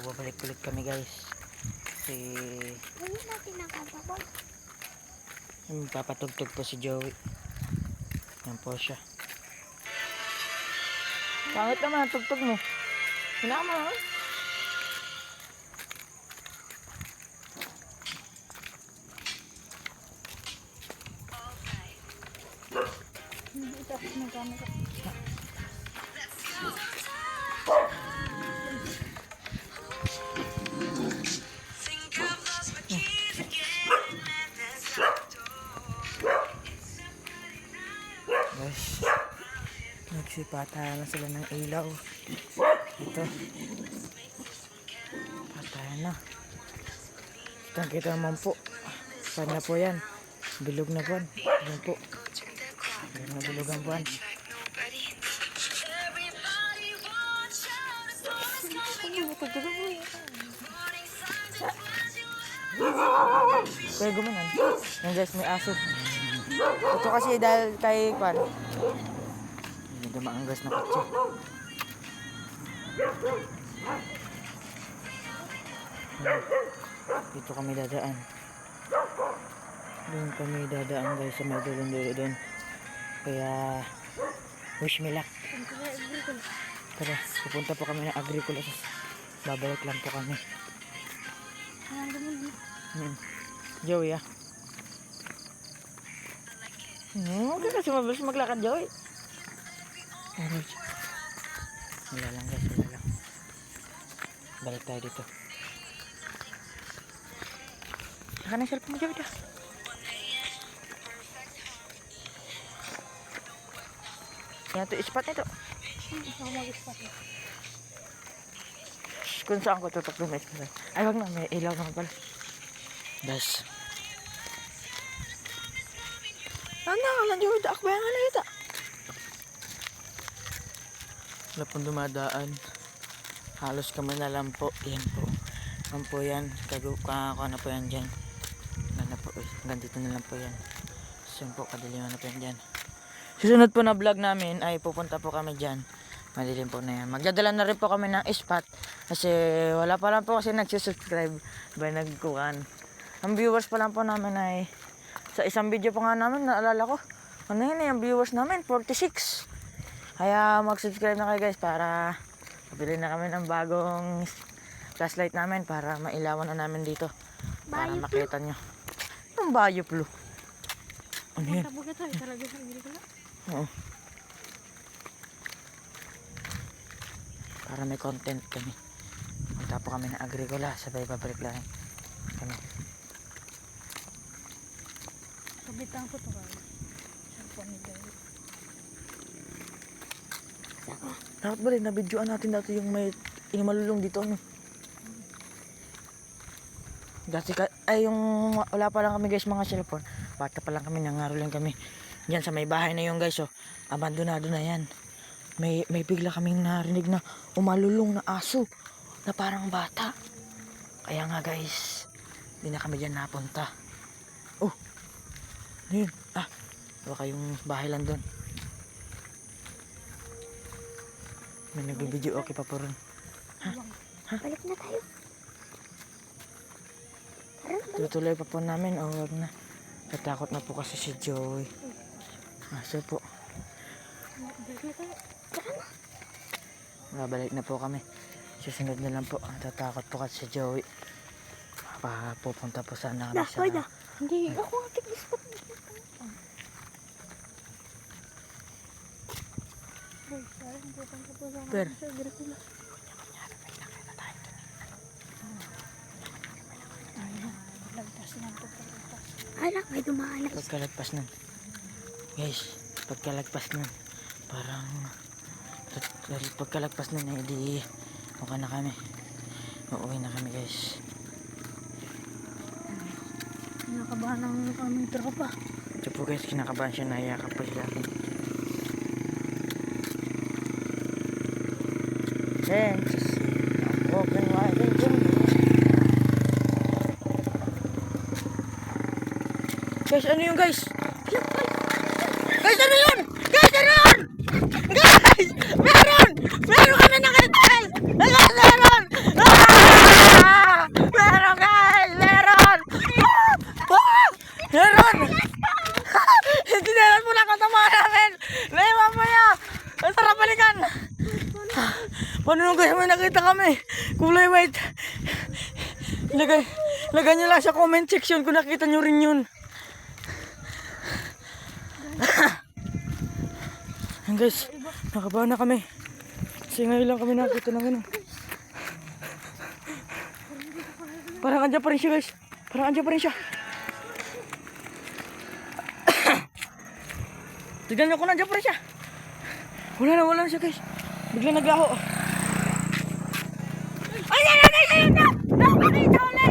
babalik-balik kami guys. Si Hindi natin nakababag. papatugtog po si Joey. Yan po siya. Pangit naman ang tugtog mo. Hinama mo. Hindi ito ako nagamit. Guys, nagsipatayan na sila ng ilaw. Ito. Patayan na. Kita naman po. Saan na po yan? Bilog na buwan. Yan po. Yan na bilog ang buwan. Kaya gumanan. Yan guys, may aso. Ito kasi dahil kay Kwan. Hindi maanggas na kotse. Dito kami dadaan. Doon kami dadaan guys sa may dulo doon. Kaya wish me luck. Tara, pupunta po kami ng Agricola. Babalik lang po kami. Joey ah. Okay kasi mabilis maglakad Joey. Alright. Wala lang guys, wala lang. Balik tayo dito. Saka na yung cellphone mo Joey dah. Yan ito, ispat nito. Kung saan ko tutok doon, ay wag na, may ilaw naman pala. Das. Ano, walang Joey, akbayan nga na ito. Wala pong dumadaan. Halos kami na lang po. Yan po. Yan po yan. Kakakuha na po yan dyan. Hanggang dito na lang po yan. So yun po, kadiliman na po yan dyan. Susunod po na vlog namin ay pupunta po kami dyan. Madilim po na yan. Magdadala na rin po kami ng ispat. Kasi wala pa lang po kasi nagsusubscribe. By nagkuhan. Ang viewers pa lang po namin ay sa isang video pa nga namin naalala ko. Ano yun yung viewers namin? 46. Kaya mag-subscribe na kayo guys para mabili na kami ng bagong flashlight namin para mailawan na namin dito. Para makita nyo. Ang Bayoplo. Ano yun? Oo. Para may content kami. Punta po kami ng Agricola. Sabay babalik lang kami. Kabitang ko ito kaya. Cellphone ni Joey. Dapat ba rin nabidyoan natin dati yung may malulong dito ano? Dati ay yung wala pa lang kami guys mga cellphone. Bata pa lang kami, nangaroling kami. Diyan sa may bahay na yung guys oh. Abandonado na yan. May bigla kaming narinig na umalulong na aso na parang bata. Kaya nga guys, hindi na kami dyan napunta. Oh, ano yun? Ah, baka yung bahay lang doon. May nagbibideo, okay pa po rin. Ha? Ha? Balik na tayo. Tutuloy pa po namin o wag na. Natakot na po kasi si Joey. Aso po. Babalik na po kami. Susunod na lang po. Natatakot po kasi si Joey. Pupunta po sana kami sa... Hindi, ako nga tig-spot. Per. Alak, may dumaan. Pagkalagpas nun. Guys, pagkalagpas nun. Parang... Pagkalagpas nun eh, di... Okay na kami. Uuwi na kami guys. Kinakabahan ang aming tropa. Ito po guys, kinakabahan siya, nayakap po sila akin. And to see I'm walking right into you. Guys, ano yun guys? Guys, ano yun? Guys, ano yun? Guys! Meron! Meron kami nakita guys! Meron! Ah! Ano nung guys, may nakita kami. Kulay white. Lagay nyo lang sa comment section kung nakita nyo rin yun. Yan guys, nakabahan na kami. Kasi ngayon lang kami nakita ng ganun. Parang andyan pa rin siya guys. Parang andyan pa rin siya. Tignan nyo kung nandiyan pa rin siya. Wala na siya guys. Biglang naglaho. Ay, nakakita ulit!